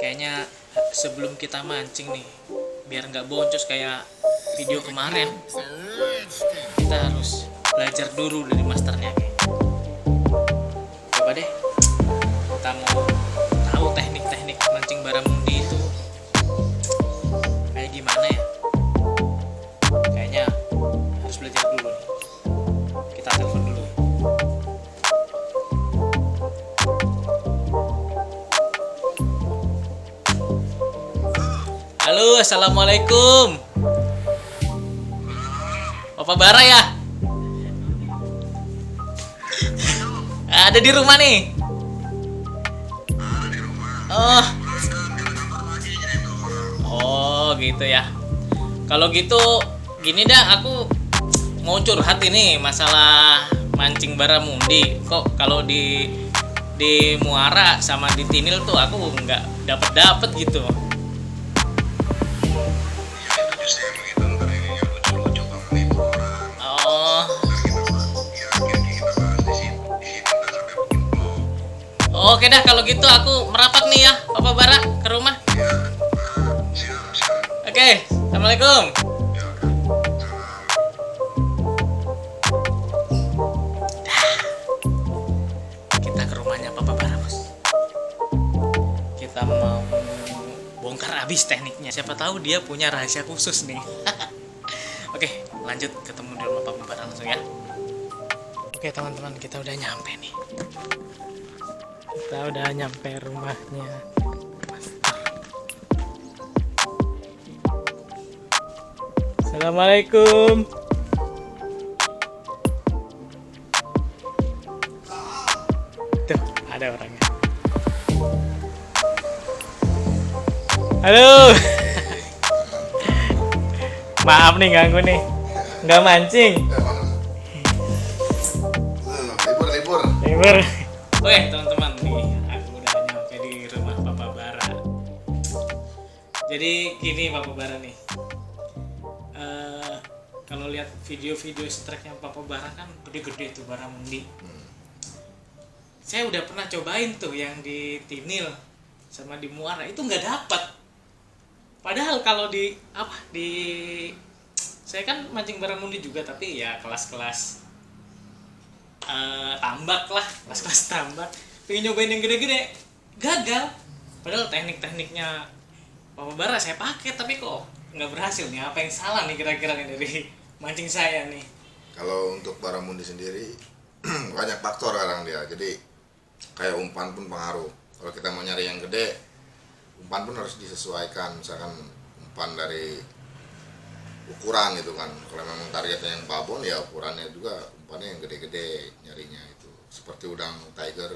kayaknya sebelum kita mancing nih, biar nggak boncos kayak video kemarin, kita harus belajar dulu dari masternya kayaknya. Coba deh, kita mau tahu teknik-teknik mancing baramundi itu kayak gimana ya. Kayaknya harus belajar dulu nih. Kita telepon dulu. Halo, assalamualaikum. Bapak Bara ya? Ada di rumah nih. Oh. Oh, gitu ya. Kalau gitu gini dah, aku mau curhat ini masalah mancing baramundi. Kok kalau di muara sama di tinil tuh aku nggak dapet gitu. Oh. Oke dah, kalau gitu aku merapat nih ya, Bapak Bara, ke rumah. Oke, assalamualaikum. Kita ke rumahnya Bapak Bara, bos. Kita mau bongkar abis tekniknya. Siapa tahu dia punya rahasia khusus nih. Oke, lanjut ketemu di rumah Bapak Bara langsung ya. Oke teman-teman, kita udah nyampe nih. Kita udah nyampe rumahnya. Assalamualaikum. Tuh, ada orangnya. Halo. Maaf nih ganggu nih. Nggak mancing. Libur. Oke teman-teman nih, aku udah nyampe di rumah Bapak Bara. Jadi gini Bapak Bara nih. Kalau lihat video-video strike-nya Bapak Bara kan gede-gede tuh baramundi. Saya udah pernah cobain tuh yang di Tinil sama di Muara, itu nggak dapat. Padahal kalau di saya kan mancing baramundi juga, tapi ya kelas-kelas tambak lah, kelas-kelas tambak. Pengen nyobain yang gede-gede, gagal. Padahal teknik-tekniknya Bapak Bara saya pakai, tapi kok nggak berhasil nih. Apa yang salah nih kira-kira nih dari mancing saya nih? Kalau untuk baramundi sendiri banyak faktor kadang dia. Jadi kayak umpan pun pengaruh. Kalau kita mau nyari yang gede, umpan pun harus disesuaikan. Misalkan umpan dari ukuran gitu kan. Kalau memang targetnya yang babon, ya ukurannya juga umpannya yang gede-gede nyarinya itu. Seperti udang tiger,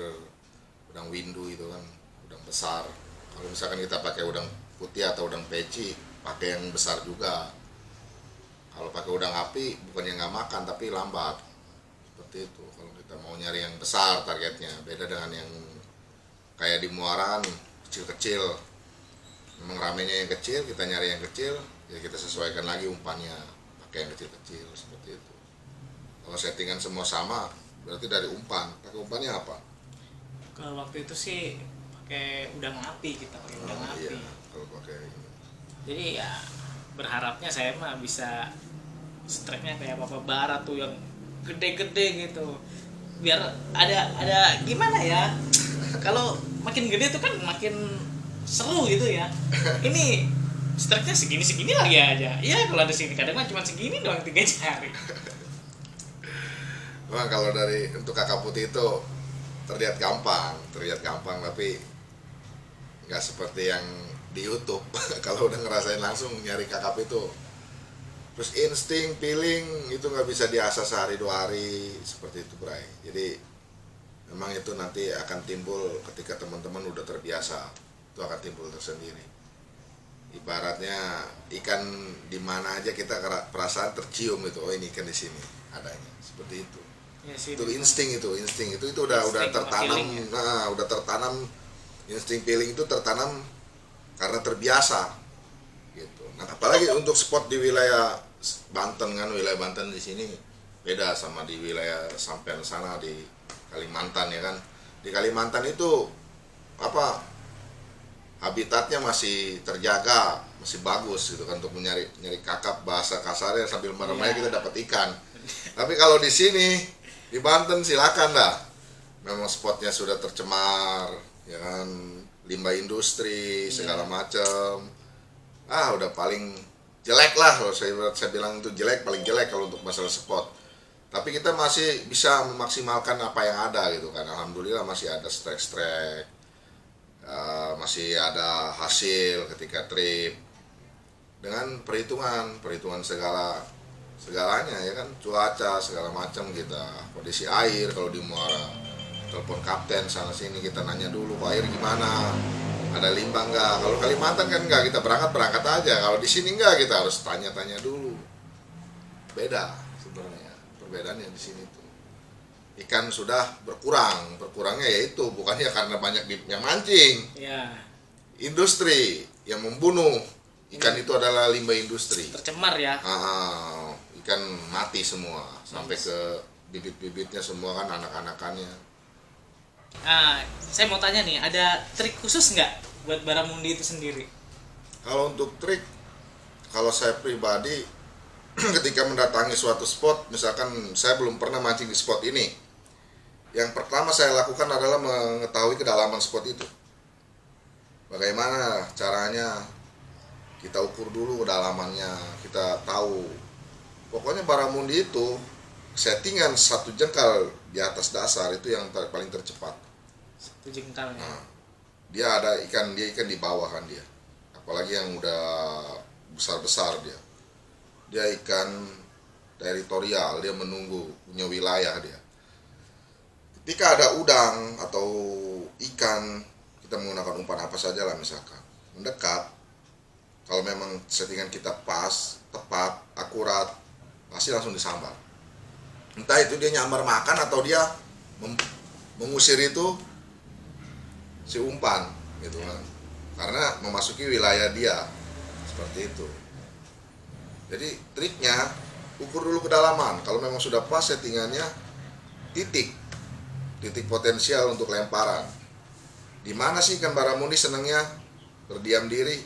udang windu itu kan, udang besar. Kalau misalkan kita pakai udang putih atau udang peci, pakai yang besar juga. Kalau pakai udang api, bukannya nggak makan tapi lambat. Seperti itu. Kalau kita mau nyari yang besar targetnya, beda dengan yang kayak di muara kan kecil-kecil. Memang ramenya yang kecil, kita nyari yang kecil, ya kita sesuaikan lagi umpannya, pakai yang kecil-kecil seperti itu. Kalau settingan semua sama, berarti dari umpan. Pakai umpannya apa? Kalau waktu itu sih pakai udang api, kita pakai udang api. Iya, kalau pakai ini. Jadi ya berharapnya saya mah bisa strike-nya kayak Bapak Bara tuh yang gede-gede gitu. Biar ada gimana ya? Kalau makin gede tuh kan makin seru gitu ya. Ini strike-nya segini-segini lagi aja. Ya kalau ada sini kadang mah cuma segini doang 3 jari. Wah, kalau dari untuk kakap putih itu terlihat gampang tapi nggak seperti yang di YouTube. Kalau udah ngerasain langsung nyari kakap itu, terus insting, feeling itu nggak bisa diasah sehari 2 hari seperti itu, Bray. Jadi memang itu nanti akan timbul ketika teman-teman udah terbiasa, itu akan timbul tersendiri. Ibaratnya ikan di mana aja kita perasaan tercium itu, oh ini ikan di sini adanya, seperti itu. Ya sih, Itu insting itu udah tertanam. Nah, udah tertanam, insting feeling itu tertanam karena terbiasa gitu. Nah, apalagi untuk spot di wilayah Banten kan, wilayah Banten di sini beda sama di wilayah sampean sana di Kalimantan ya kan. Di Kalimantan itu apa habitatnya masih terjaga, masih bagus gitu kan untuk nyari kakap, bahasa kasarnya sambil meremeh kita dapat ikan. Tapi kalau di sini di Banten silakan dah. Memang spotnya sudah tercemar, ya kan, limbah industri segala macam. Udah paling jelek lah kalau saya bilang itu jelek, paling jelek kalau untuk masalah spot. Tapi kita masih bisa memaksimalkan apa yang ada gitu kan. Alhamdulillah masih ada strek-strek, masih ada hasil ketika trip dengan perhitungan segalanya ya kan, cuaca segala macam, kita kondisi air, kalau di Muara telepon kapten sana sini kita nanya dulu air gimana, ada limbah enggak. Kalau Kalimantan kan enggak, kita berangkat aja. Kalau di sini enggak, kita harus tanya-tanya dulu. Beda sebenarnya perbedaannya di sini tuh. Ikan sudah berkurangnya yaitu bukannya karena banyak yang mancing. Ya. Industri yang membunuh ikan itu adalah limbah industri. Tercemar ya. Ikan mati semua sampai ke bibit-bibitnya semua kan, anak-anakannya. Saya mau tanya nih, ada trik khusus nggak buat baramundi itu sendiri? Kalau untuk trik, kalau saya pribadi ketika mendatangi suatu spot, misalkan saya belum pernah mancing di spot ini, yang pertama saya lakukan adalah mengetahui kedalaman spot itu. Bagaimana caranya, kita ukur dulu kedalamannya, kita tahu. Pokoknya baramundi itu settingan 1 jengkal di atas dasar itu yang paling tercepat. 1 jengkal ya. Dia ada ikan di bawah kan dia. Apalagi yang udah besar-besar dia. Dia ikan teritorial, dia menunggu, punya wilayah dia. Ketika ada udang atau ikan, kita menggunakan umpan apa saja lah misalkan, mendekat, kalau memang settingan kita pas, tepat, akurat, pasti langsung disambar. Entah itu dia nyambar makan atau dia mengusir itu si umpan gitu kan, karena memasuki wilayah dia, seperti itu. Jadi triknya, ukur dulu kedalaman. Kalau memang sudah pas settingannya, titik potensial untuk lemparan. Di mana sih ikan baramundi senangnya berdiam diri?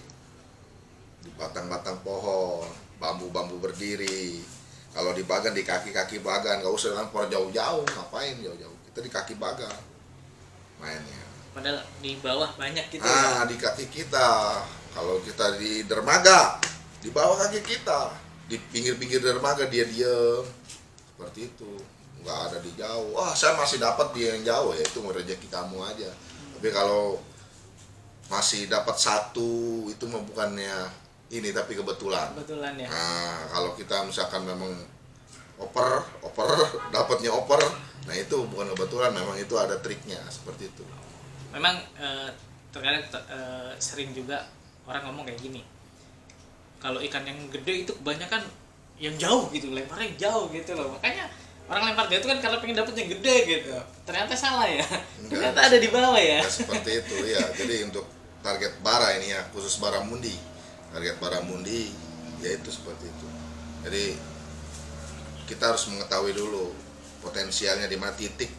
Di batang-batang pohon, bambu-bambu berdiri. Kalau di bagan, di kaki-kaki bagan, nggak usah lempar jauh-jauh, ngapain jauh-jauh? Kita di kaki bagan mainnya. Padahal di bawah banyak gitu. Di kaki kita. Kalau kita di dermaga, di bawah kaki kita. Di pinggir-pinggir dermaga dia diem, seperti itu. Nggak ada di jauh. Saya masih dapat dia yang jauh, ya itu rezeki kamu aja. Tapi kalau masih dapat satu, itu mah bukannya ini, tapi kebetulan. Kebetulan ya. Kalau kita misalkan memang oper dapatnya oper, nah itu bukan kebetulan, memang itu ada triknya, seperti itu. Memang terkadang sering juga orang ngomong kayak gini, kalau ikan yang gede itu kebanyakan yang jauh gitu, lemparnya jauh gitu loh. Makanya orang lempar jauh itu kan karena pengen dapet yang gede gitu. Ternyata salah ya. Ternyata ada di bawah ya. Seperti itu ya. Jadi untuk target bara ini ya, khusus baramundi. Target baramundi yaitu seperti itu. Jadi kita harus mengetahui dulu potensialnya di mana titik.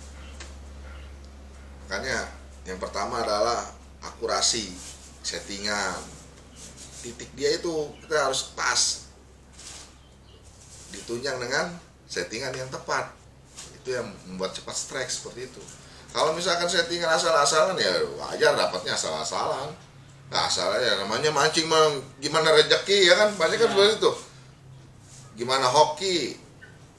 Makanya yang pertama adalah akurasi settingan. Titik dia itu kita harus pas, ditunjang dengan settingan yang tepat. Itu yang membuat cepat strike seperti itu. Kalau misalkan settingan asal-asalan ya wajar dapatnya asal-asalan. Asalnya ya namanya mancing mah gimana rezeki ya kan, pasti kan seperti itu. Gimana hoki,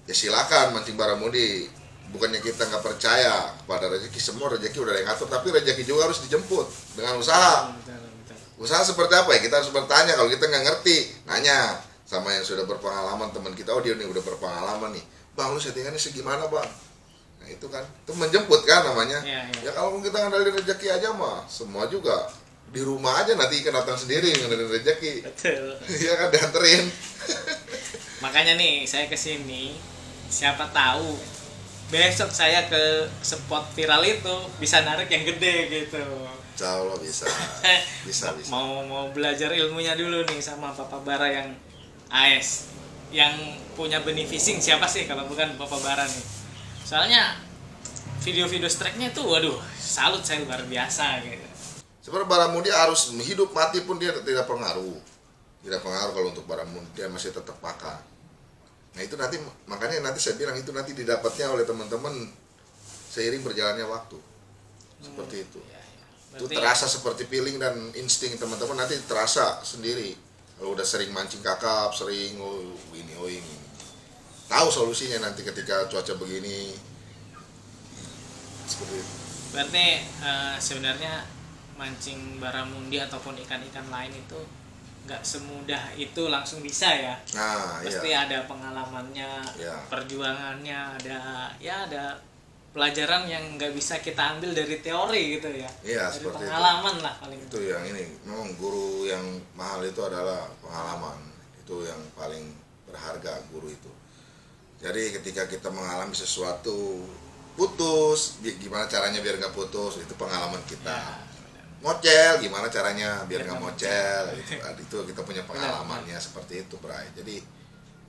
ya silakan mancing baramundi. Bukannya kita nggak percaya kepada rezeki, semua rezeki udah ada yang ngatur, tapi rezeki juga harus dijemput dengan usaha. Usaha seperti apa ya? Kita harus bertanya. Kalau kita nggak ngerti, nanya sama yang sudah berpengalaman, teman kita. Dia nih udah berpengalaman nih. Bang, lu settingannya segimana bang? Nah itu kan, itu menjemput kan namanya. Ya kalau kita ngandalin rezeki aja mah, semua juga di rumah aja nanti ikan datang sendiri ngandalin rezeki. Betul. Iya kan, dianterin. Makanya nih saya kesini, siapa tahu besok saya ke spot viral itu bisa narik yang gede gitu. Insya Allah bisa. Bisa. Mau belajar ilmunya dulu nih sama Papa Bara yang AS, yang punya benih fishing. Siapa sih kalau bukan Papa Bara nih? Soalnya video-video strike-nya itu waduh, salut saya, luar biasa gitu. Sebenarnya baramundi arus hidup mati pun dia tidak pengaruh. Tidak pengaruh kalau untuk baramundi, dia masih tetap pakan. Nah itu nanti, makanya nanti saya bilang itu nanti didapatnya oleh teman-teman seiring berjalannya waktu. Seperti itu. Ya, ya. Itu Berarti terasa seperti feeling dan insting teman-teman, nanti terasa sendiri. Kalau udah sering mancing kakap, sering oh ini. Tahu solusinya nanti ketika cuaca begini. Seperti itu. berarti sebenarnya mancing baramundi ataupun ikan-ikan lain itu nggak semudah itu langsung bisa ya. Nah, Pasti iya. ada pengalamannya, Ya. perjuangannya, ada pelajaran yang nggak bisa kita ambil dari teori gitu ya. Iya, Dari seperti itu. pengalaman lah paling. Itu yang ini, memang guru yang mahal itu adalah pengalaman. Itu yang paling berharga, guru itu. Jadi ketika kita mengalami sesuatu putus, gimana caranya biar nggak putus, itu pengalaman kita. Ya, Mocel, gimana caranya biar Biar nggak nggak mocel, itu kita punya pengalamannya seperti itu, Bray. Jadi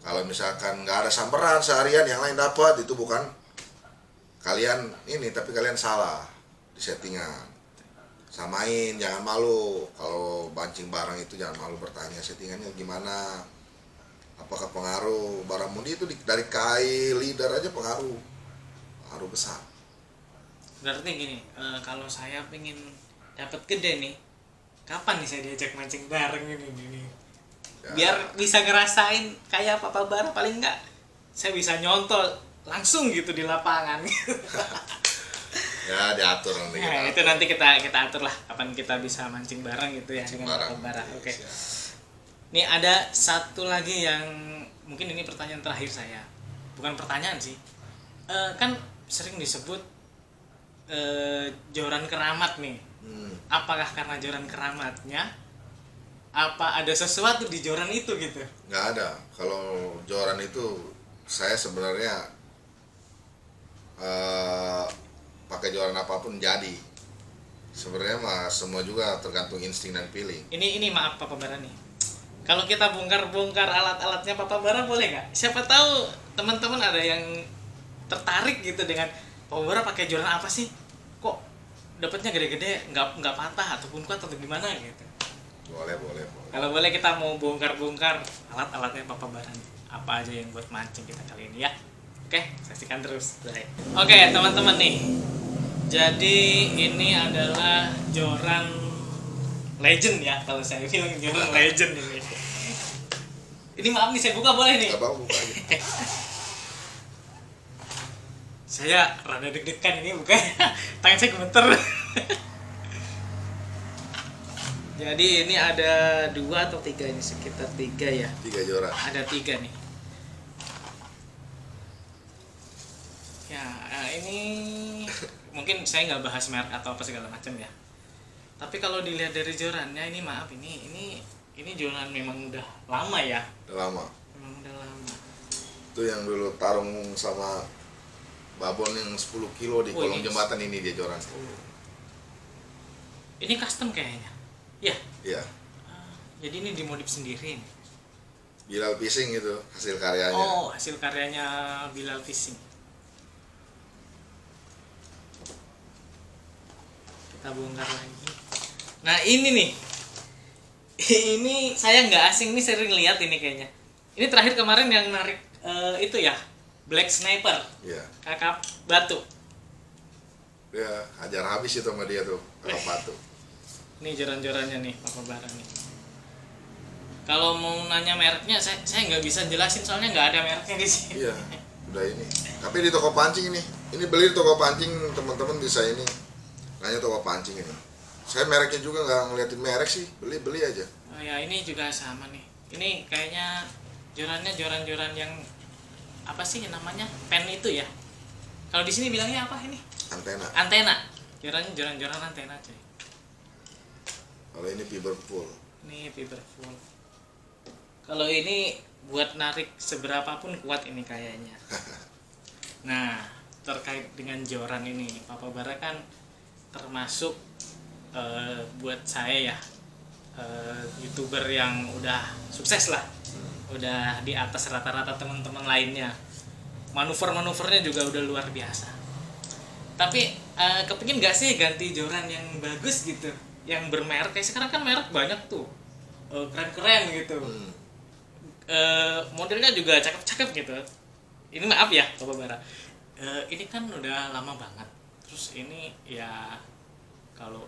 kalau misalkan nggak ada samperan seharian yang lain dapat, itu bukan kalian ini, tapi kalian salah di settingan. Samain, jangan malu kalau mancing bareng itu, jangan malu bertanya settingannya gimana, apakah pengaruh baramundi itu dari kai leader aja pengaruh besar. Berarti gini, kalau saya pengen dapat gede nih, kapan nih saya diajak mancing bareng ini? Ya, Biar bisa ngerasain kayak Papa Bara, paling enggak saya bisa nyontoh langsung gitu di lapangan. ya diatur nanti. Nah, itu nanti kita atur lah kapan kita bisa mancing bareng gitu ya dengan bareng. Papa Bara. Oke. Siap. Ini ada satu lagi yang mungkin ini pertanyaan terakhir saya. Bukan pertanyaan sih. Kan sering disebut joran keramat nih. Apakah karena joran keramatnya? Apa ada sesuatu di joran itu gitu? Nggak ada. Kalau joran itu saya sebenarnya pakai joran apapun jadi. Sebenarnya mah semua juga tergantung insting dan feeling. Ini maaf Papa Bara nih. Kalau kita bongkar-bongkar alat-alatnya Papa Bara boleh nggak? Siapa tahu teman-teman ada yang tertarik gitu dengan Papa Bara pakai joran apa sih? Kok dapatnya gede-gede, nggak patah ataupun kuat atau gimana gitu? Boleh. Kalau boleh kita mau bongkar-bongkar alat-alatnya Papa Bara nih. Apa aja yang buat mancing kita kali ini ya? Oke, saksikan terus. Baik. Oke, teman-teman nih. Jadi ini adalah joran legend ya, kalau saya bilang joran legend ini. Ini maaf nih, saya buka boleh nih? Nggak apa-apa, buka aja. Saya rada deg-degan ini bukan. Tangan saya gemeter. Jadi ini ada 2 atau 3 ini, sekitar 3 ya. 3 joran. Ada 3 nih. Ya, ini mungkin saya nggak bahas merek atau apa segala macam ya. Tapi kalau dilihat dari jorannya ini maaf ini joran memang udah lama ya. Udah lama. Memang udah lama. Itu yang dulu tarung sama babon yang 10 kilo di kolong jembatan, ini dia joran. Ini custom kayaknya. Ya. Iya. Jadi ini dimodif sendiri nih. Bilal Fishing itu hasil karyanya. Oh, hasil karyanya Bilal Fishing. Kita bongkar lagi. Nah ini nih, ini saya nggak asing nih, sering lihat ini kayaknya. Ini terakhir kemarin yang narik itu ya, Black Sniper, Iya. kakap batu. Dia hajar habis itu sama dia tuh, kakap batu. Ini joran-jorannya nih, Papa Bara nih. Kalau mau nanya mereknya, saya nggak bisa jelasin soalnya nggak ada mereknya di sini. Iya, udah ini. Tapi di toko pancing ini beli di toko pancing, teman-teman bisa ini. Nanya toko pancing ini. Saya mereknya juga nggak ngeliatin merek sih, beli aja. Oh ya, ini juga sama nih. Ini kayaknya jorannya joran-joran yang apa sih namanya? Pen itu ya. Kalau di sini bilangnya apa ini? Antena. Antena. Joran-joran antena cuy. Kalau ini fiber full. Ini fiber full. Kalau ini buat narik seberapa pun kuat ini kayaknya. Nah, terkait dengan joran ini, Papa Bara kan termasuk buat saya ya YouTuber yang udah sukses lah, udah di atas rata-rata teman-teman lainnya. Manuver-manuvernya juga udah luar biasa. Tapi kepingin gak sih ganti joran yang bagus gitu? yang bermerek kayak sekarang kan merek banyak tuh, keren-keren gitu. Modelnya juga cakep-cakep gitu. Ini maaf ya Bapak Bara, ini kan udah lama banget. Terus ini ya kalau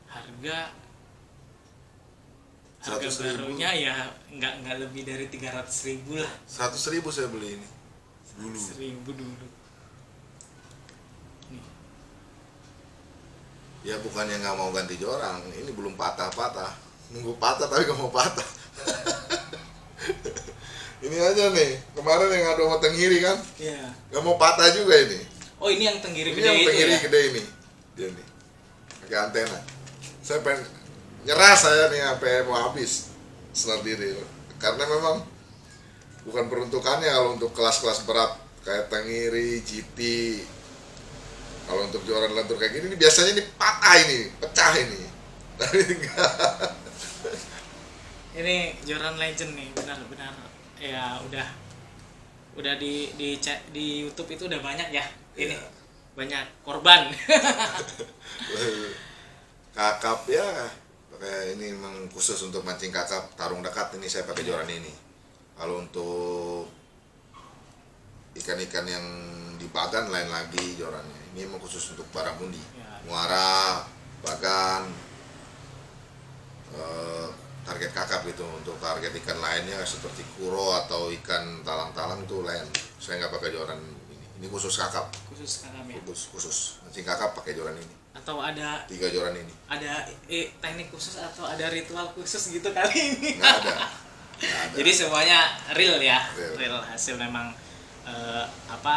harga 100.000. barunya ya nggak lebih dari 300.000 lah. 100.000 saya beli ini dulu. 100.000 dulu. Nih. Ya bukannya nggak mau ganti joran, ini belum patah-patah, nunggu patah tapi nggak mau patah. Ini aja nih, kemarin yang ngadu sama Tenggiri kan, Iya. nggak mau patah juga ini. Oh ini yang tenggiri Ini gede yang itu Tenggiri ya? gede ini, dia nih, pakai antena. Saya pengen nyerah saya nih sampai mau habis senar diri, karena memang bukan peruntukannya kalau untuk kelas-kelas berat kayak Tenggiri, GT. Kalau untuk joran lentur kayak gini, ini biasanya ini patah ini, pecah ini. Tapi enggak. Ini Joran Legend nih, benar-benar ya udah di YouTube itu udah banyak ya. Ini Iya. banyak korban. Kakap ya, pakai ini memang khusus untuk mancing kakap tarung dekat, ini saya pakai joran ini. Kalau untuk ikan-ikan yang di bagan lain lagi jorannya. Ini memang khusus untuk baramundi, Ya. muara, bagan, target kakap gitu. Untuk target ikan lainnya seperti kuro atau ikan talang-talang itu lain. Saya nggak pakai joran ini. Ini khusus kakap, Khusus kakap ya. khusus mancing kakap pakai joran ini. Atau ada 3 joran ini. teknik khusus atau ada ritual khusus gitu kali ini. Nggak ada. Jadi semuanya real ya. Real. Real hasil memang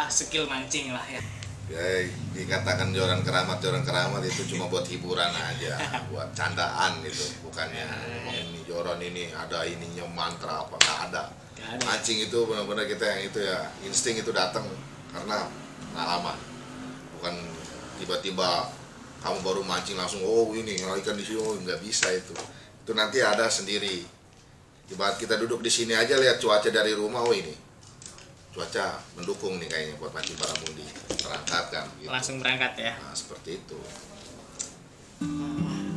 skill mancing lah ya. Ya dikatakan joran keramat itu cuma buat hiburan aja, buat candaan gitu, bukannya memang ini joran ini ada ininya mantra apa, nggak ada. Nggak ada. Mancing itu benar-benar kita yang itu ya insting itu datang karena pengalaman, bukan tiba-tiba kamu baru mancing langsung ini ikan di sini, nggak bisa itu nanti ada sendiri. Ibarat kita duduk di sini aja lihat cuaca dari rumah, ini cuaca mendukung nih kayaknya buat mancing baramundi, berangkat kan gitu. Langsung berangkat ya. Nah seperti itu.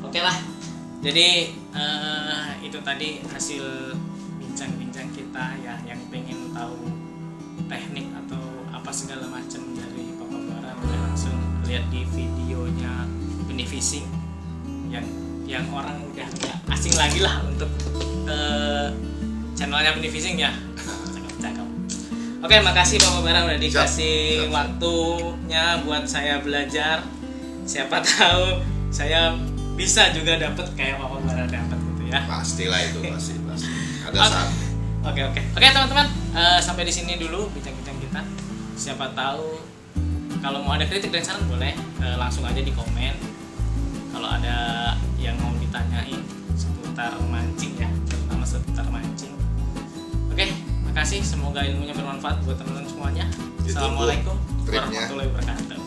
Oke lah. Jadi itu tadi hasil bincang-bincang kita ya, yang pengen tahu teknik atau apa segala macam dari Papa Bara, boleh langsung lihat di videonya Benih Fishing yang orang udah nggak asing lagi lah untuk channelnya Benih Fishing ya. Cakep. Oke, makasih Papa Bara udah dikasih Siap. waktunya buat saya belajar. Siapa tahu saya bisa juga dapat kayak Papa Bara dapat gitu ya. Pastilah itu pasti. Ada Oke. saat. Oke teman-teman, sampai di sini dulu bincang-bincang kita. Siapa tahu kalau mau ada kritik dan saran boleh langsung aja di komen. Kalau ada yang mau ditanyain seputar mancing ya, terutama seputar mancing. Oke, makasih. Semoga ilmunya bermanfaat buat teman-teman semuanya. Ditunggu Assalamualaikum triknya. warahmatullahi wabarakatuh.